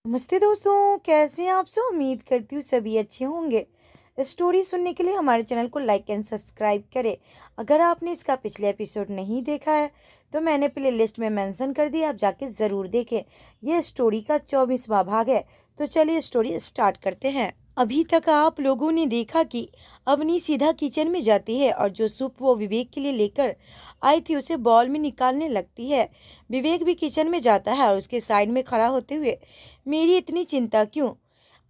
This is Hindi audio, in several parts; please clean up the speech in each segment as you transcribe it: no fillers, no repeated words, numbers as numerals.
नमस्ते दोस्तों, कैसे हैं आप सब? उम्मीद करती हूँ सभी अच्छे होंगे। स्टोरी सुनने के लिए हमारे चैनल को लाइक एंड सब्सक्राइब करें। अगर आपने इसका पिछले एपिसोड नहीं देखा है तो मैंने प्ले लिस्ट में मेंशन कर दिया, आप जाके ज़रूर देखें। ये स्टोरी का 24वां भाग है। तो चलिए स्टोरी स्टार्ट करते हैं। अभी तक आप लोगों ने देखा कि अवनी सीधा किचन में जाती है और जो सूप वो विवेक के लिए लेकर आई थी उसे बॉल में निकालने लगती है। विवेक भी किचन में जाता है और उसके साइड में खड़ा होते हुए, मेरी इतनी चिंता क्यों?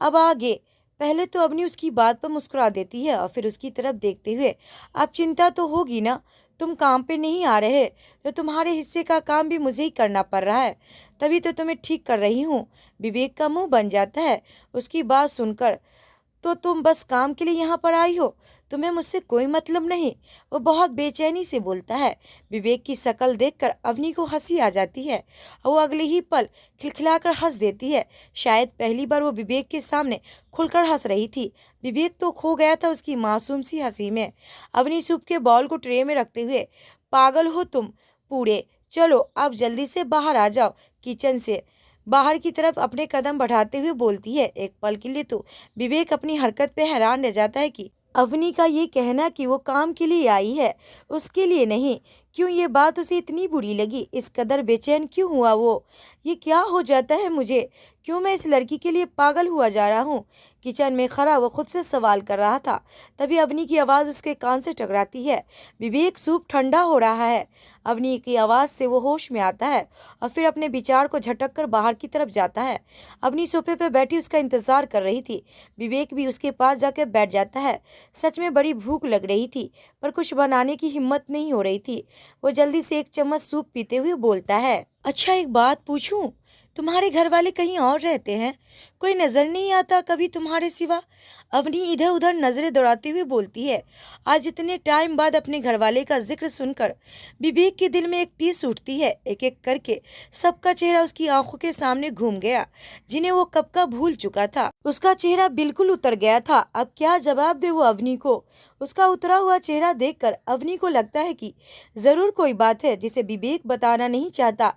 अब आगे। पहले तो अवनी उसकी बात पर मुस्कुरा देती है और फिर उसकी तरफ देखते हुए, अब चिंता तो होगी ना? तुम काम पे नहीं आ रहे तो तुम्हारे हिस्से का काम भी मुझे ही करना पड़ रहा है, तभी तो तुम्हें ठीक कर रही हूँ। विवेक का मुंह बन जाता है उसकी बात सुनकर। तो तुम बस काम के लिए यहाँ पर आई हो? तुम्हें मुझसे कोई मतलब नहीं? वो बहुत बेचैनी से बोलता है। विवेक की शक्ल देखकर अवनी को हंसी आ जाती है और वो अगले ही पल खिलखिलाकर हंस देती है। शायद पहली बार वो विवेक के सामने खुलकर हंस रही थी। विवेक तो खो गया था उसकी मासूम सी हंसी में। अवनी सूप के बॉल को ट्रे में रखते हुए, पागल हो तुम पूरे? चलो अब जल्दी से बाहर आ जाओ। किचन से बाहर की तरफ अपने कदम बढ़ाते हुए बोलती है। एक पल के लिए तो विवेक अपनी हरकत पे हैरान रह जाता है कि अवनी का ये कहना कि वो काम के लिए आई है, उसके लिए नहीं। क्यों ये बात उसे इतनी बुरी लगी? इस कदर बेचैन क्यों हुआ वो? ये क्या हो जाता है मुझे? क्यों मैं इस लड़की के लिए पागल हुआ जा रहा हूँ? किचन में खड़ा वो खुद से सवाल कर रहा था, तभी अवनी की आवाज़ उसके कान से टकराती है। विवेक, सूप ठंडा हो रहा है। अवनी की आवाज़ से वो होश में आता है और फिर अपने विचार को झटक कर बाहर की तरफ जाता है। अवनी सोफे पर बैठी उसका इंतजार कर रही थी। विवेक भी उसके पास जाकर बैठ जाता है। सच में बड़ी भूख लग रही थी पर कुछ बनाने की हिम्मत नहीं हो रही थी। वो जल्दी से एक चम्मच सूप पीते हुए बोलता है, अच्छा एक बात पूछूं? तुम्हारे घर वाले कहीं और रहते हैं? कोई नजर नहीं आता कभी तुम्हारे सिवा? अवनी इधर उधर नजरें दौड़ाती हुई बोलती है। आज इतने टाइम बाद अपने घर वाले का जिक्र सुनकर विवेक के दिल में एक टीस उठती है। एक एक करके सबका चेहरा उसकी आंखों के सामने घूम गया, जिन्हें वो कब का भूल चुका था। उसका चेहरा बिल्कुल उतर गया था। अब क्या जवाब दे वो अवनी को? उसका उतरा हुआ चेहरा देखकर अवनी को लगता है कि जरूर कोई बात है जिसे विवेक बताना नहीं चाहता।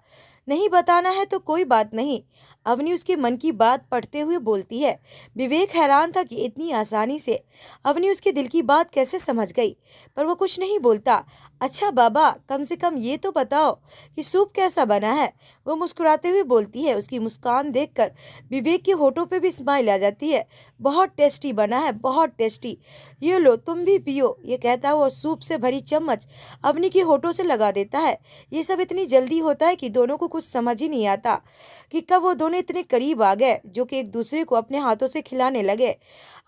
नहीं बताना है तो कोई बात नहीं, अवनी उसके मन की बात पढ़ते हुए बोलती है। विवेक हैरान था कि इतनी आसानी से अवनी उसके दिल की बात कैसे समझ गई, पर वो कुछ नहीं बोलता। अच्छा बाबा, कम से कम ये तो बताओ कि सूप कैसा बना है? वो मुस्कुराते हुए बोलती है। उसकी मुस्कान देखकर विवेक के होठों पे भी स्माइल आ जाती है। बहुत टेस्टी बना है, बहुत टेस्टी। ये लो तुम भी पियो। ये कहता वो सूप से भरी चम्मच अवनी के होठों से लगा देता है। ये सब इतनी जल्दी होता है कि दोनों को कुछ समझ ही नहीं आता कि कब वो दोनों इतने करीब आ गए जो कि एक दूसरे को अपने हाथों से खिलाने लगे।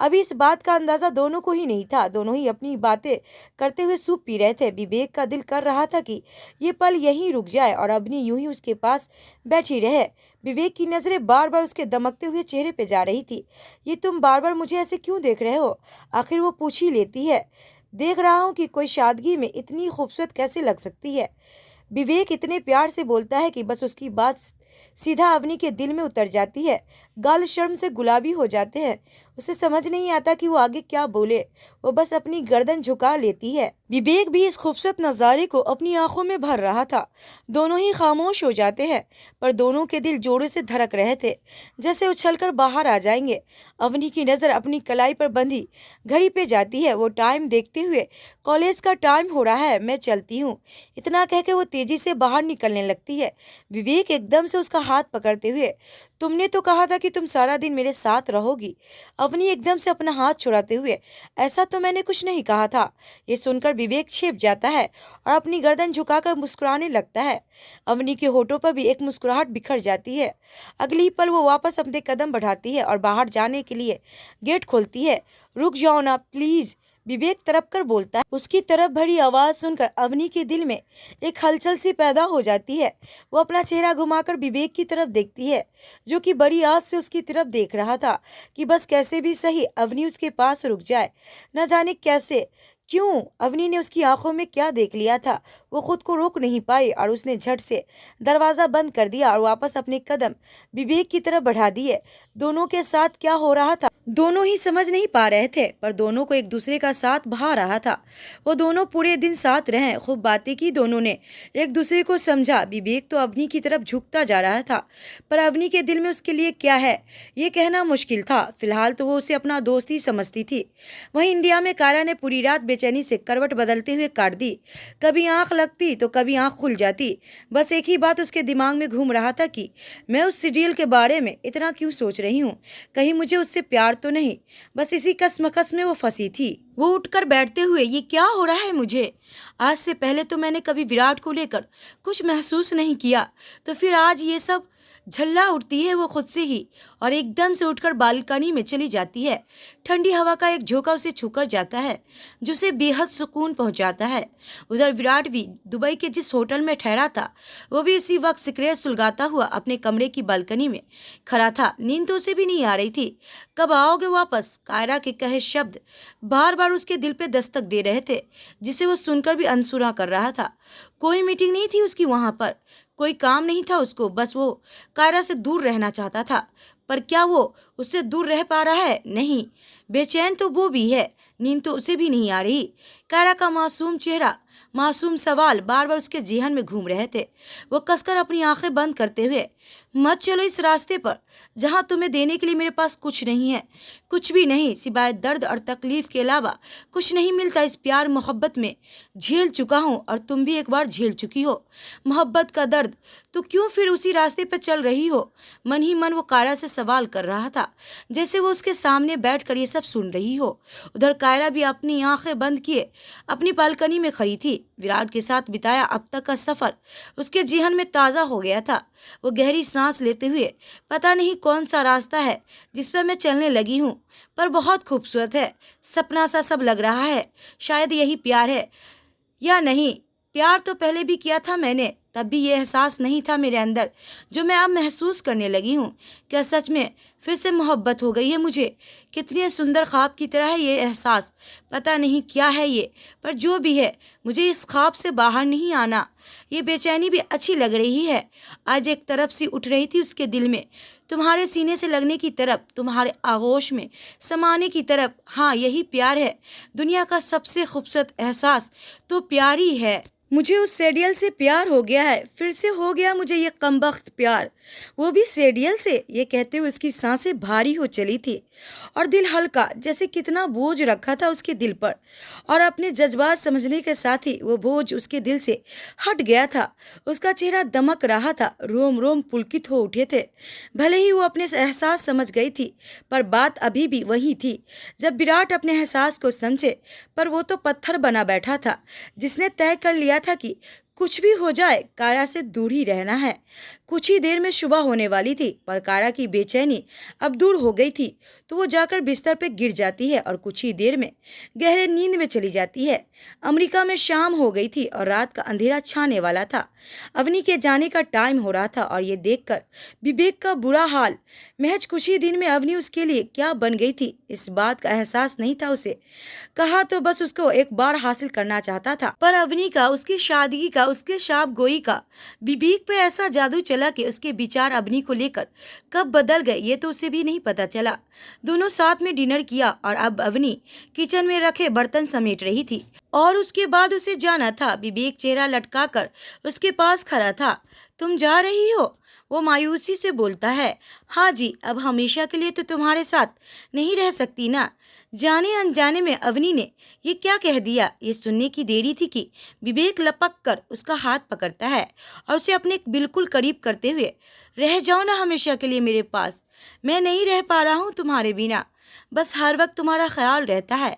अभी इस बात का अंदाजा दोनों को ही नहीं था। दोनों ही अपनी बातें करते हुए सूप पी रहे थे। विवेक का दिल कर रहा था कि ये पल यहीं रुक जाए और अवनी यूं ही उसके पास बैठी रहे। विवेक की नजरें बार बार उसके दमकते हुए चेहरे पे जा रही थी। ये तुम बार बार मुझे ऐसे क्यों देख रहे हो? आखिर वो पूछ ही लेती है। देख रहा हूँ कि कोई सादगी में इतनी खूबसूरत कैसे लग सकती है। विवेक इतने प्यार से बोलता है कि बस उसकी बात सीधा अवनी के दिल में उतर जाती है। गाल शर्म से गुलाबी हो जाते हैं। उसे समझ नहीं आता कि वो आगे क्या बोले। वो बस अपनी गर्दन झुका लेती है। विवेक भी इस खूबसूरत नज़ारे को अपनी आंखों में भर रहा था। दोनों ही खामोश हो जाते हैं, पर दोनों के दिल जोरों से धड़क रहे थे, जैसे उछलकर बाहर आ जाएंगे। अवनी की नज़र अपनी कलाई पर बंधी घड़ी पे जाती है। वो टाइम देखते हुए, कॉलेज का टाइम हो रहा है, मैं चलती हूँ। इतना कह के वो तेजी से बाहर निकलने लगती है। विवेक एकदम से उसका हाथ पकड़ते हुए, तुमने तो कहा था कि तुम सारा दिन मेरे साथ रहोगी। अवनी एकदम से अपना हाथ छुड़ाते हुए, ऐसा तो मैंने कुछ नहीं कहा था। ये सुनकर विवेक छिप जाता है और अपनी गर्दन झुकाकर मुस्कुराने लगता है। अवनी के होठों पर भी एक मुस्कुराहट बिखर जाती है। अगली पल वो वापस अपने कदम बढ़ाती है और बाहर जाने के लिए गेट खोलती है। रुक जाओ ना प्लीज, विवेक तरफ कर बोलता है। उसकी तरफ भरी आवाज सुनकर अवनी के दिल में एक हलचल सी पैदा हो जाती है। वो अपना चेहरा घुमाकर विवेक की तरफ देखती है, जो कि बड़ी आस से उसकी तरफ देख रहा था कि बस कैसे भी सही अवनी उसके पास रुक जाए। न जाने कैसे, क्यों, अवनी ने उसकी आंखों में क्या देख लिया था। वो खुद को रोक नहीं पाई और उसने झट से दरवाज़ा बंद कर दिया और वापस अपने कदम विवेक की तरफ बढ़ा दिए। दोनों के साथ क्या हो रहा था दोनों ही समझ नहीं पा रहे थे, पर दोनों को एक दूसरे का साथ भा रहा था। वो दोनों पूरे दिन साथ रहे, खूब बातें की, दोनों ने एक दूसरे को समझा। विवेक तो अवनी की तरफ झुकता जा रहा था, पर अवनी के दिल में उसके लिए क्या है ये कहना मुश्किल था। फिलहाल तो वो उसे अपना दोस्त ही समझती थी। वहीं इंडिया में कारा ने पूरी रात बेचैनी से करवट बदलते हुए काट दी। कभी आंख लगती तो कभी आंख खुल जाती। बस एक ही बात उसके दिमाग में घूम रहा था कि मैं उस सीरियल के बारे में इतना क्यों सोच रही हूँ, कहीं मुझे उससे प्यार तो नहीं। बस इसी कसमकस में वो फंसी थी। वो उठकर बैठते हुए, ये क्या हो रहा है मुझे? आज से पहले तो मैंने कभी विराट को लेकर कुछ महसूस नहीं किया, तो फिर आज ये सब झल्ला उठती है वो खुद से ही और एकदम से उठकर बालकनी में चली जाती है। ठंडी हवा का एक झोंका उसे छूकर जाता है जो उसे बेहद सुकून पहुंचाता है। उधर विराट भी दुबई के जिस होटल में ठहरा था, वो भी इसी वक्त सिगरेट सुलगाता हुआ अपने कमरे की बालकनी में खड़ा था। नींद तो उसे भी नहीं आ रही थी। कब आओगे वापस? कायरा के कहे शब्द बार बार उसके दिल पे दस्तक दे रहे थे, जिसे वो सुनकर भी अनसुना कर रहा था। कोई मीटिंग नहीं थी उसकी वहां पर, कोई काम नहीं था उसको, बस वो कायरा से दूर रहना चाहता था। पर क्या वो उससे दूर रह पा रहा है? नहीं। बेचैन तो वो भी है, नींद तो उसे भी नहीं आ रही। कायरा का मासूम चेहरा, मासूम सवाल बार बार उसके जेहन में घूम रहे थे। वो कसकर अपनी आंखें बंद करते हुए, मत चलो इस रास्ते पर जहां तुम्हें देने के लिए मेरे पास कुछ नहीं है, कुछ भी नहीं, सिवाय दर्द और तकलीफ के अलावा कुछ नहीं मिलता। इस प्यार मोहब्बत में झेल चुका हूँ और तुम भी एक बार झेल चुकी हो मोहब्बत का दर्द, तो क्यों फिर उसी रास्ते पर चल रही हो? मन ही मन वो कायरा से सवाल कर रहा था, जैसे वो उसके सामने बैठकर ये सब सुन रही हो। उधर कायरा भी अपनी आंखें बंद किए अपनी बालकनी में खड़ी थी। विराट के साथ बिताया अब तक का सफर उसके जेहन में ताज़ा हो गया था। वो गहरी सांस लेते हुए, पता नहीं कौन सा रास्ता है जिस पर मैं चलने लगी हूँ, पर बहुत खूबसूरत है, सपना सा सब लग रहा है। शायद यही प्यार है या नहीं। प्यार तो पहले भी किया था मैंने, तब भी ये एहसास नहीं था मेरे अंदर जो मैं अब महसूस करने लगी हूँ। क्या सच में फिर से मोहब्बत हो गई है मुझे? कितने सुंदर ख्वाब की तरह है ये एहसास। पता नहीं क्या है ये, पर जो भी है मुझे इस ख्वाब से बाहर नहीं आना। ये बेचैनी भी अच्छी लग रही है। आज एक तरफ सी उठ रही थी उसके दिल में, तुम्हारे सीने से लगने की तरफ, तुम्हारे आगोश में समाने की तरफ। हाँ, यही प्यार है। दुनिया का सबसे खूबसूरत एहसास तो प्यार ही है। मुझे उस सेडियल से प्यार हो गया है, फिर से हो गया मुझे ये कमबख्त प्यार, वो भी सेडियल से। ये कहते हुए उसकी सांसें भारी हो चली थी और दिल हल्का, जैसे कितना बोझ रखा था उसके दिल पर। और अपने जज्बात समझने के साथ ही वो बोझ उसके दिल से हट गया था। उसका चेहरा दमक रहा था, रोम रोम पुलकित हो उठे थे। भले ही वो अपने एहसास समझ गई थी, पर बात अभी भी वही थी जब विराट अपने एहसास को समझे। पर वो तो पत्थर बना बैठा था, जिसने तय कर लिया था कि कुछ भी हो जाए कायरा से दूर ही रहना है। कुछ ही देर में सुबह होने वाली थी, पर कायरा की बेचैनी अब दूर हो गई थी, तो वो जाकर बिस्तर पे गिर जाती है और कुछ ही देर में गहरे नींद में चली जाती है। अमेरिका में शाम हो गई थी और रात का अंधेरा छाने वाला था। अवनी के जाने का टाइम हो रहा था और ये देखकर विवेक का बुरा हाल। महज कुछ ही दिन में अवनी उसके लिए क्या बन गई थी, इस बात का एहसास नहीं था उसे। कहा तो बस उसको एक बार हासिल करना चाहता था, पर अवनी का, उसकी शादगी का, उसके शाप गोई का विवेक पे ऐसा जादू चला कि उसके विचार अवनी को लेकर कब बदल गए ये तो उसे भी नहीं पता चला। दोनों साथ में डिनर किया और अब अवनी किचन में रखे बर्तन समेट रही थी और उसके बाद उसे जाना था। विवेक चेहरा लटकाकर उसके पास खड़ा था। तुम जा रही हो? वो मायूसी से बोलता है। हाँ जी, अब हमेशा के लिए तो तुम्हारे साथ नहीं रह सकती ना। जाने अनजाने में अवनी ने ये क्या कह दिया, ये सुनने की देरी थी कि विवेक लपक कर उसका हाथ पकड़ता है और उसे अपने बिल्कुल करीब करते हुए, रह जाओ ना हमेशा के लिए मेरे पास। मैं नहीं रह पा रहा हूँ तुम्हारे बिना, बस हर वक्त तुम्हारा ख्याल रहता है।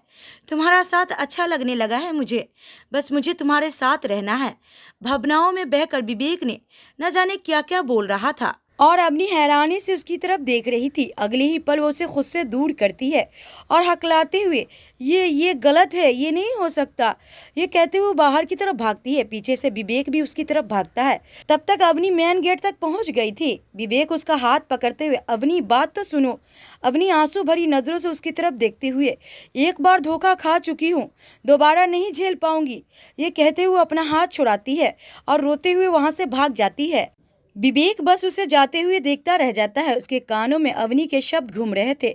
तुम्हारा साथ अच्छा लगने लगा है मुझे, बस मुझे तुम्हारे साथ रहना है। भावनाओं में बहकर विवेक ने न जाने क्या क्या बोल रहा था। और अवनी हैरानी से उसकी तरफ देख रही थी। अगले ही पल वो उसे खुद से दूर करती है और हकलाते हुए ये गलत है, ये नहीं हो सकता, ये कहते हुए बाहर की तरफ भागती है। पीछे से विवेक भी उसकी तरफ भागता है। तब तक अवनी मेन गेट तक पहुंच गई थी। विवेक उसका हाथ पकड़ते हुए, अवनी बात तो सुनो। अवनी आंसू भरी नजरों से उसकी तरफ देखते हुए, एक बार धोखा खा चुकी हूँ, दोबारा नहीं झेल पाऊंगी, ये कहते हुए अपना हाथ छुड़ाती है और रोते हुए वहां से भाग जाती है। विवेक बस उसे जाते हुए देखता रह जाता है। उसके कानों में अवनी के शब्द घूम रहे थे,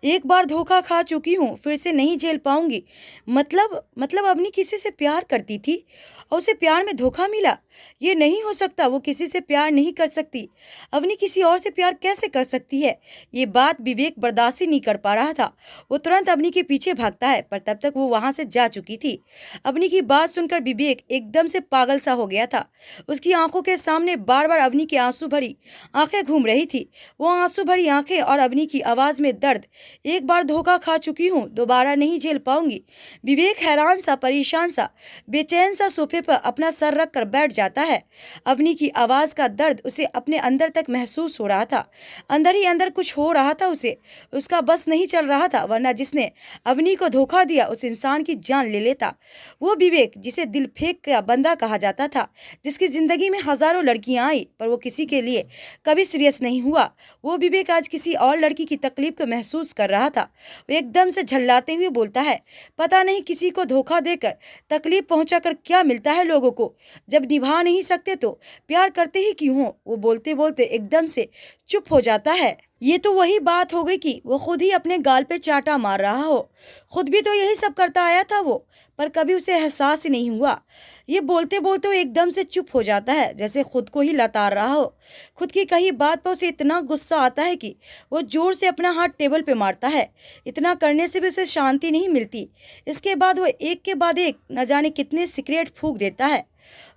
एक बार धोखा खा चुकी हूँ, फिर से नहीं झेल पाऊंगी। मतलब अवनी किसी से प्यार करती थी और उसे प्यार में धोखा मिला। ये नहीं हो सकता, वो किसी से प्यार नहीं कर सकती। अवनी किसी और से प्यार कैसे कर सकती है? ये बात विवेक बर्दाश्त ही नहीं कर पा रहा था। वो तुरंत अवनी के पीछे भागता है, पर तब तक वो वहां से जा चुकी थी। अवनी की बात सुनकर विवेक एकदम से पागल सा हो गया था। उसकी आंखों के सामने बार बार अवनी की आंसू भरी आंखें घूम रही थी। वो आंसू भरी आंखें और अवनी की आवाज में दर्द। एक बार धोखा खा चुकी हूँ, दोबारा नहीं झेल पाऊंगी। विवेक हैरान सा, परेशान सा, बेचैन सा सोफे पर अपना सर रख कर बैठ जाता है। अवनी की आवाज का दर्द उसे अपने अंदर तक महसूस हो रहा था। अंदर ही अंदर कुछ हो रहा था उसे। उसका बस नहीं चल रहा था, वरना जिसने अवनी को धोखा दिया उस इंसान की जान ले लेता। वो विवेक जिसे दिल फेंक का बंदा कहा जाता था, जिसकी जिंदगी में हजारों लड़कियां आई पर वो किसी के लिए कभी सीरियस नहीं हुआ, वो विवेक आज किसी और लड़की की तकलीफ को महसूस कर रहा था। वो एकदम से झल्लाते हुए बोलता है, पता नहीं किसी को धोखा देकर, तकलीफ पहुंचाकर क्या मिलता है लोगों को। जब निभा नहीं सकते तो प्यार करते ही क्यों हो? वो बोलते बोलते एकदम से चुप हो जाता है। ये तो वही बात हो गई कि वो खुद ही अपने गाल पे चाटा मार रहा हो। खुद भी तो यही सब करता आया था वो, पर कभी उसे एहसास ही नहीं हुआ। ये बोलते बोलते वो एकदम से चुप हो जाता है, जैसे खुद को ही लताड़ रहा हो। खुद की कही बात पर उसे इतना गुस्सा आता है कि वो जोर से अपना हाथ टेबल पे मारता है। इतना करने से भी उसे शांति नहीं मिलती। इसके बाद वो एक के बाद एक न जाने कितने सिगरेट फूंक देता है।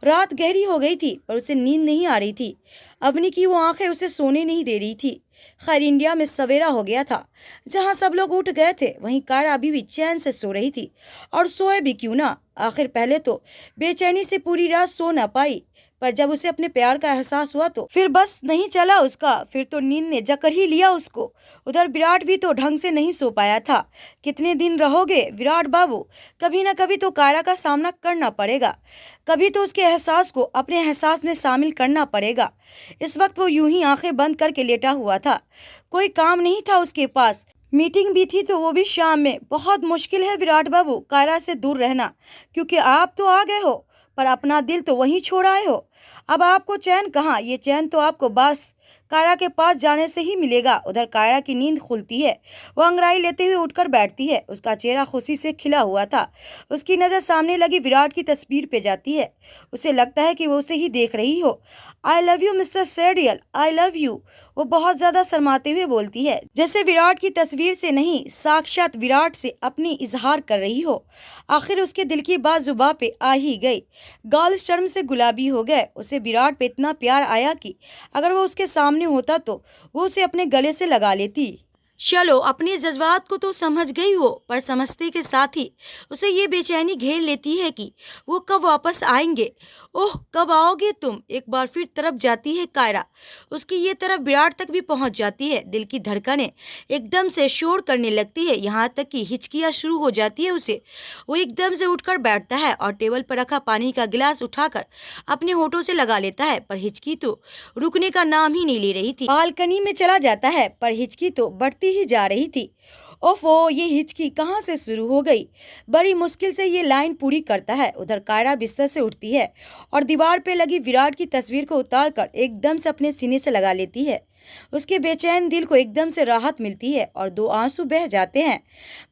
रात गहरी हो गई थी पर उसे नींद नहीं आ रही थी। अवनी की वो आंखें उसे सोने नहीं दे रही थी। खैर, इंडिया में सवेरा हो गया था। जहां सब लोग उठ गए थे वहीं कायरा अभी भी चैन से सो रही थी। और सोए भी क्यों ना, आखिर पहले तो बेचैनी से पूरी रात सो ना पाई, पर जब उसे अपने प्यार का एहसास हुआ तो फिर बस नहीं चला उसका। फिर तो नींद ने जकड़ ही लिया उसको। उधर विराट भी तो ढंग से नहीं सो पाया था। कितने दिन रहोगे विराट बाबू? कभी ना कभी तो कायरा का सामना करना पड़ेगा। कभी तो उसके एहसास को अपने एहसास में शामिल करना पड़ेगा। इस वक्त वो यूं ही आंखें बंद करके लेटा हुआ था। कोई काम नहीं था उसके पास। मीटिंग भी थी तो वो भी शाम में। बहुत मुश्किल है विराट बाबू कायरा से दूर रहना, क्योंकि आप तो आ गए हो पर अपना दिल तो वहीं छोड़ आए हो। अब आपको चैन कहाँ? ये चैन तो आपको बस कायरा के पास जाने से ही मिलेगा। उधर कायरा की नींद खुलती है। वो अंगड़ाई लेते हुए उठकर बैठती है। उसका चेहरा खुशी से खिला हुआ था। उसकी नज़र सामने लगी विराट की तस्वीर पे जाती है। उसे लगता है कि वो उसे ही देख रही हो। आई लव यू मिस्टर सेडियल, आई लव यू। वो बहुत ज्यादा शर्माते हुए बोलती है, जैसे विराट की तस्वीर से नहीं, साक्षात विराट से अपनी इजहार कर रही हो। आखिर उसके दिल की बात जुबां पे आ ही गई। गाल शर्म से गुलाबी हो गए। उसे विराट पे इतना प्यार आया कि अगर वो उसके सामने होता तो वो उसे अपने गले से लगा लेती। चलो, अपने जज्बात को तो समझ गई हो, पर समझते के साथ ही उसे ये बेचैनी घेर लेती है कि वो कब वापस आएंगे। ओह, कब आओगे तुम? एक बार फिर तरफ जाती है कायरा। उसकी ये तरफ विराट तक भी पहुंच जाती है। दिल की धड़कनें एकदम से शोर करने लगती है, यहाँ तक कि हिचकियाँ शुरू हो जाती है उसे। वो एकदम से उठकर बैठता है और टेबल पर रखा पानी का गिलास उठाकर अपने होठों से लगा लेता है, पर हिचकी तो रुकने का नाम ही नहीं ले रही थी। बालकनी में चला जाता है, पर हिचकी तो बढ़ती ही जा रही थी। ओफो, ये हिचकी कहाँ से शुरू हो गई? बड़ी मुश्किल से ये लाइन पूरी करता है। उधर कायरा बिस्तर से उठती है और दीवार पे लगी विराट की तस्वीर को उतारकर एकदम से अपने सीने से लगा लेती है। उसके बेचैन दिल को एकदम से राहत मिलती है और दो आंसू बह जाते हैं।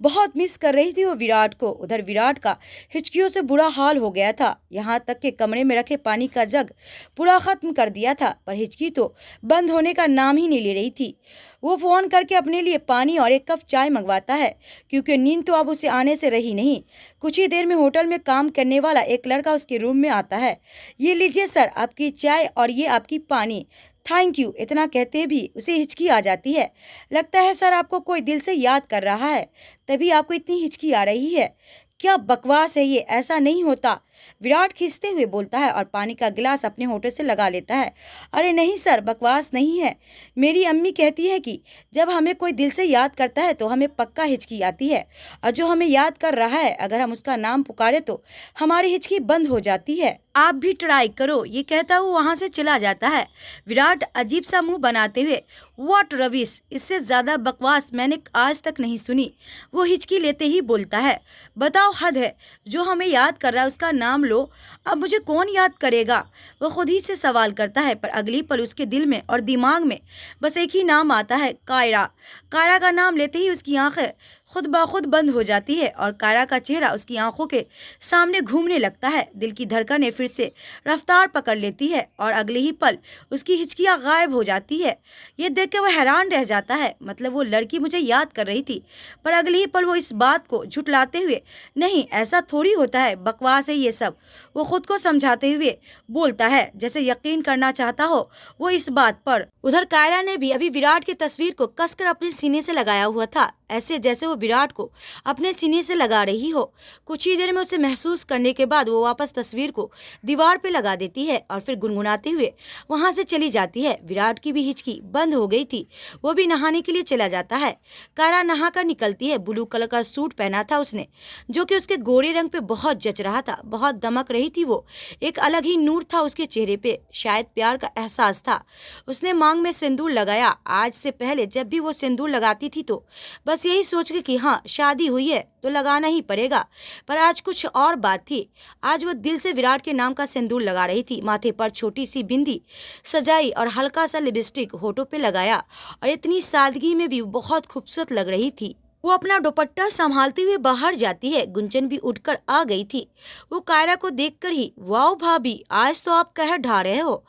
बहुत मिस कर रही थी वो विराट को। उधर विराट का हिचकियों से बुरा हाल हो गया था, यहाँ तक कि कमरे में रखे पानी का जग पूरा खत्म कर दिया था, पर हिचकी तो बंद होने का नाम ही नहीं ले रही थी। वो फोन करके अपने लिए पानी और एक कप चाय मंगवाता है, क्योंकि नींद तो अब उसे आने से रही नहीं। कुछ ही देर में होटल में काम करने वाला एक लड़का उसके रूम में आता है। ये लीजिए सर आपकी चाय और ये आपकी पानी। Thank you. इतना कहते भी उसे हिचकी आ जाती है। लगता है सर आपको कोई दिल से याद कर रहा है, तभी आपको इतनी हिचकी आ रही है। क्या बकवास है ये, ऐसा नहीं होता। विराट खींचते हुए बोलता है और पानी का गिलास अपने होठों से लगा लेता है। अरे नहीं सर, बकवास नहीं है। मेरी अम्मी कहती है कि जब हमें कोई दिल से याद करता है तो हमें पक्का हिचकी आती है, और जो हमें याद कर रहा है अगर हम उसका नाम पुकारे तो हमारी हिचकी बंद हो जाती है। आप भी ट्राई करो, ये कहता हुआ वहां से चला जाता है। विराट अजीब सा मुंह बनाते हुए, व्हाट रविश, इससे ज्यादा बकवास मैंने आज तक नहीं सुनी। वो हिचकी लेते ही बोलता है, बताओ, हद है। जो हमें याद कर रहा है उसका नाम लो, अब मुझे कौन याद करेगा। वो खुद ही से सवाल करता है, पर अगली पल उसके दिल में और दिमाग में बस एक ही नाम आता है, कायरा। कायरा का नाम लेते ही उसकी आंखें खुद ब खुद बंद हो जाती है और कायरा का चेहरा उसकी आंखों के सामने घूमने लगता है। दिल की धड़कनें फिर से रफ्तार पकड़ लेती है और अगले ही पल उसकी हिचकियां गायब हो जाती है। ये देख के वह हैरान रह जाता है, मतलब वो लड़की मुझे याद कर रही थी। पर अगले ही पल वो इस बात को झुठलाते हुए, नहीं ऐसा थोड़ी होता है, बकवास है ये सब, वो खुद को समझाते हुए बोलता है, जैसे यकीन करना चाहता हो वो इस बात पर। उधर कायरा ने भी अभी विराट की तस्वीर को कसकर अपने सीने से लगाया हुआ था, ऐसे जैसे वो विराट को अपने सीने से लगा रही हो। कुछ ही देर में उसे महसूस करने के बाद वो वापस तस्वीर को दीवार पे लगा देती है और फिर गुनगुनाते हुए वहां से चली जाती है। विराट की भी हिचकी बंद हो गई थी, वो भी नहाने के लिए चला जाता है। कायरा नहा कर निकलती है। ब्लू कलर का सूट पहना था उसने, जो कि उसके गोरे रंग पे बहुत जच रहा था, बहुत दमक रही थी वो। एक अलग ही नूर था उसके चेहरे पे, शायद प्यार का एहसास था। उसने मांग में सिंदूर लगाया। आज से पहले जब भी वो सिंदूर लगाती थी तो बस यही सोच के कि हाँ शादी हुई है तो लगाना ही पड़ेगा, पर आज कुछ और बात थी। आज वो दिल से विराट के नाम का सिंदूर लगा रही थी। माथे पर छोटी सी बिंदी सजाई और हल्का सा लिपस्टिक होठों पे लगाया, और इतनी सादगी में भी बहुत खूबसूरत लग रही थी। वो अपना दुपट्टा संभालते हुए बाहर जाती है। गुंजन भी उठकर आ गई थी। वो कायरा को देखकर ही, वाओ भाभी, आज तो आप कहर ढा रहे हो।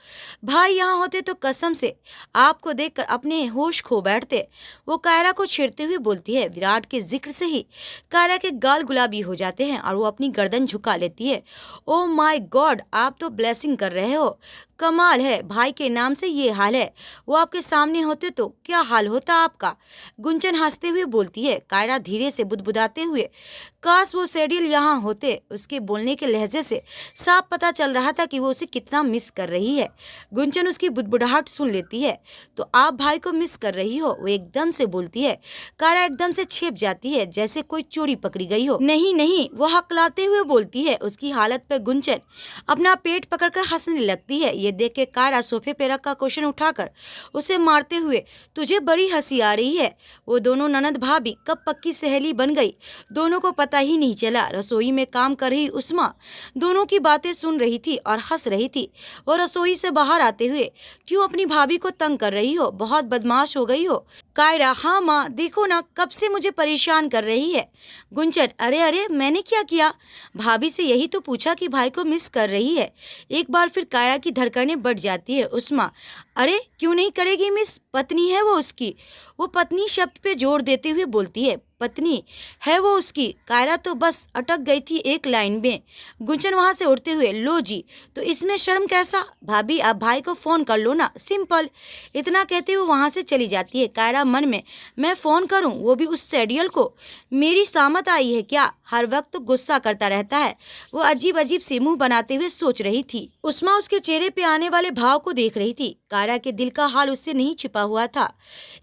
भाई यहाँ होते तो कसम से आपको देखकर अपने होश खो बैठते। वो कायरा को छेड़ते हुए बोलती है। विराट के जिक्र से ही कायरा के गाल गुलाबी हो जाते हैं और वो अपनी गर्दन झुका लेती है। ओ माय गॉड, आप तो ब्लेसिंग कर रहे हो। कमाल है, भाई के नाम से ये हाल है। वो आपके सामने होते तो क्या हाल होता आपका। गुंजन हंसते हुए बोलती है। कायरा धीरे से बुदबुदाते हुए, काश वो सेडियल यहाँ होते। उसके बोलने के लहजे से साफ पता चल रहा था कि वो उसे कितना मिस कर रही है। गुंजन उसकी बुदबुदाहट सुन लेती है। तो आप भाई को मिस कर रही हो, वो एकदम से बोलती है। कायरा एकदम से छेप जाती है, जैसे कोई चोरी पकड़ी गई हो। नहीं नहीं, वो हकलाते हुए बोलती है। उसकी हालत पर गुंजन अपना पेट पकड़कर हंसने लगती है। ये देख के कायरा सोफे पे रखा क्वेश्चन उठाकर उसे मारते हुए, तुझे बड़ी हंसी आ रही है। वो दोनों ननद भाभी कब पक्की सहेली बन गई, दोनों को पता ही नहीं चला। रसोई में काम कर रही उस्मा दोनों की बातें सुन रही थी और हंस रही थी। वो रसोई से बाहर आते हुए, क्यों अपनी भाभी को तंग कर रही हो, बहुत बदमाश हो गई हो। कायरा, हाँ माँ, देखो ना कब से मुझे परेशान कर रही है। गुंजन, अरे अरे मैंने क्या किया, भाभी से यही तो पूछा कि भाई को मिस कर रही है। एक बार फिर कायरा की धड़कनें बढ़ जाती है। उस्मा, अरे क्यों नहीं करेगी मिस, पत्नी है वो उसकी। वो पत्नी शब्द पे जोर देते हुए बोलती है। पत्नी है वो उसकी। कायरा तो बस अटक गई थी एक लाइन में। गुंजन वहां से उठते हुए, लो जी, तो इसमें शर्म कैसा, भाभी आप भाई को फोन कर लो ना, सिंपल। इतना कहते हुए वहां से चली जाती है। कायरा मन में, मैं फोन करूं, वो भी उस सेडियल को, मेरी सामत आई है क्या, हर वक्त तो गुस्सा करता रहता है। वो अजीब अजीब से मुंह बनाते हुए सोच रही थी। उस्मा उसके चेहरे पे आने वाले भाव को देख रही थी। कायरा के दिल का हाल उससे नहीं छिपा हुआ था।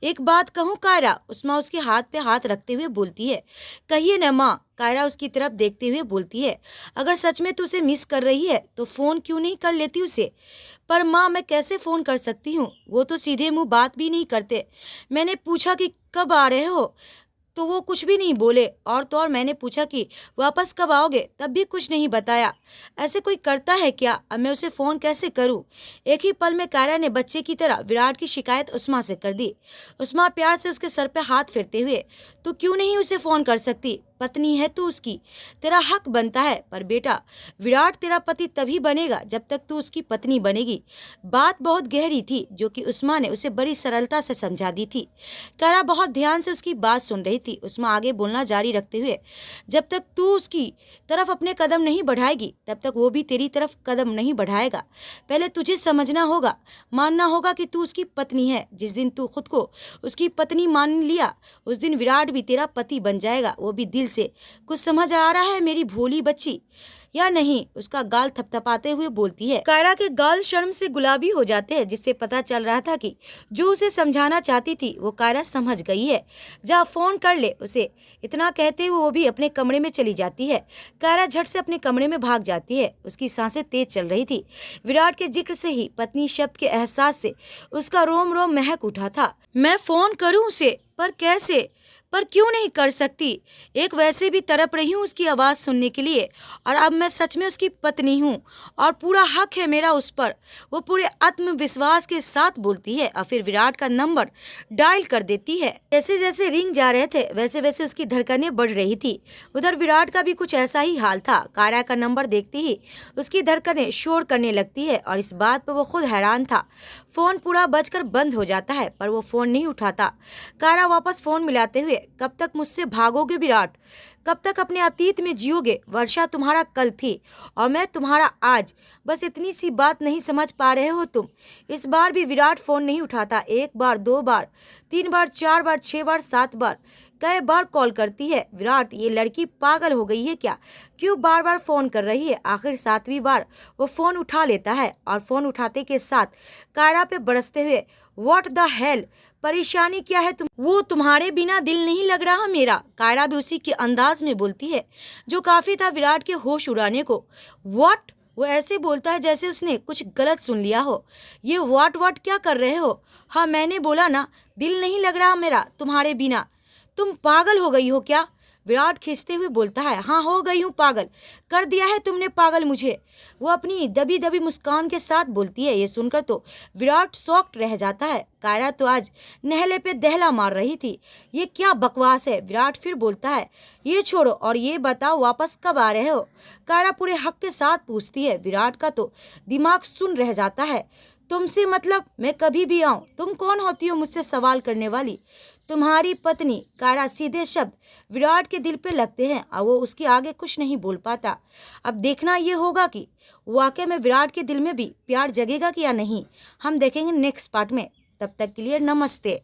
एक बात कहूँ कायरा, उस्मा उसके हाथ पे हाथ रखते हुए बोलती है। कहिए न माँ, कायरा उसकी तरफ देखते हुए बोलती है। अगर सच में तू उसे मिस कर रही है तो फोन क्यों नहीं कर लेती उसे। पर माँ, मैं कैसे फोन कर सकती हूँ, वो तो सीधे मुंह बात भी नहीं करते। मैंने पूछा कि कब आ रहे हो तो वो कुछ भी नहीं बोले, और तो और मैंने पूछा कि वापस कब आओगे, तब भी कुछ नहीं बताया। ऐसे कोई करता है क्या, अब मैं उसे फ़ोन कैसे करूं। एक ही पल में कायरा ने बच्चे की तरह विराट की शिकायत उस्मा से कर दी। उस्मा प्यार से उसके सर पे हाथ फेरते हुए, तो क्यों नहीं उसे फ़ोन कर सकती, पत्नी है तू उसकी, तेरा हक बनता है। पर बेटा, विराट तेरा पति तभी बनेगा जब तक तू उसकी पत्नी बनेगी। बात बहुत गहरी थी, जो कि उस्मा ने उसे बड़ी सरलता से समझा दी थी। कायरा बहुत ध्यान से उसकी बात सुन रही थी। उस्मा आगे बोलना जारी रखते हुए, जब तक तू उसकी तरफ अपने कदम नहीं बढ़ाएगी तब तक वो भी तेरी तरफ कदम नहीं बढ़ाएगा। पहले तुझे समझना होगा, मानना होगा कि तू उसकी पत्नी है। जिस दिन तू खुद को उसकी पत्नी मान लिया, उस दिन विराट भी तेरा पति बन जाएगा, वो भी दिल से। कुछ समझ आ रहा है मेरी भोली बच्ची। या नहीं, उसका गाल थपथपाते हुए बोलती है। कायरा के गाल शर्म से गुलाबी हो जाते हैं, जिससे पता चल रहा था कि जो उसे समझाना चाहती थी वो कायरा समझ गई है। जा फोन कर ले उसे। इतना कहते हुए वो भी अपने कमरे में चली जाती है। कायरा झट से अपने कमरे में भाग जाती है। उसकी सांसें तेज चल रही थी। विराट के जिक्र से ही पत्नी शब्द के एहसास से उसका रोम रोम महक उठा था। मैं फोन करूं उसे, पर कैसे, पर क्यों नहीं कर सकती। एक वैसे भी तड़प रही हूँ उसकी आवाज़ सुनने के लिए, और अब मैं सच में उसकी पत्नी हूँ और पूरा हक है मेरा उस पर। वो पूरे आत्मविश्वास के साथ बोलती है और फिर विराट का नंबर डायल कर देती है। जैसे जैसे रिंग जा रहे थे वैसे वैसे उसकी धड़कनें बढ़ रही थी। उधर विराट का भी कुछ ऐसा ही हाल था। कायरा का नंबर देखते ही उसकी धड़कनें शोर करने लगती है और इस बात पर वो खुद हैरान था। फोन पूरा बजकर बंद हो जाता है पर वो फोन नहीं उठाता। कायरा वापस फोन मिलाते हुए, कब तक मुझसे भागोगे विराट, कब तक अपने अतीत में जियोगे। वर्षा तुम्हारा कल थी और मैं तुम्हारा आज, बस इतनी सी बात नहीं समझ पा रहे हो तुम। इस बार भी विराट फोन नहीं उठाता। 1 बार, 2 बार, 3 बार, 4 बार, 6 बार, 7 बार, कई बार कॉल करती है। विराट, ये लड़की पागल हो गई है क्या, क्यों बार बार फोन कर रही है। आखिर 7वीं बार वो फोन उठा लेता है और फोन उठाते के साथ कायरा पे बरसते हुए, व्हाट द हेल, परेशानी क्या है वो तुम्हारे बिना दिल नहीं लग रहा मेरा। कायरा भी उसी के अंदाज में बोलती है जो काफी था विराट के होश उड़ाने को। व्हाट, वो ऐसे बोलता है जैसे उसने कुछ गलत सुन लिया हो। ये व्हाट व्हाट क्या कर रहे हो। हाँ मैंने बोला ना, दिल नहीं लग रहा मेरा तुम्हारे बिना। तुम पागल हो गई हो क्या। विराट खींचते हुए बोलता है, हाँ हो गई हूँ पागल, कर दिया है तुमने पागल मुझे। वो अपनी दबी दबी मुस्कान के साथ बोलती है। ये सुनकर तो विराट शॉक्ड रह जाता है। कायरा तो आज नहले पे दहला मार रही थी। ये क्या बकवास है। विराट फिर बोलता है, ये छोड़ो और ये बताओ वापस कब आ रहे हो। कायरा पूरे हक के साथ पूछती है। विराट का तो दिमाग सुन रह जाता है। तुमसे मतलब, मैं कभी भी आऊं, तुम कौन होती हो मुझसे सवाल करने वाली। तुम्हारी पत्नी। कायरा सीधे शब्द विराट के दिल पे लगते हैं और वो उसके आगे कुछ नहीं बोल पाता। अब देखना ये होगा कि वाकई में विराट के दिल में भी प्यार जगेगा कि या नहीं। हम देखेंगे नेक्स्ट पार्ट में। तब तक के लिए नमस्ते।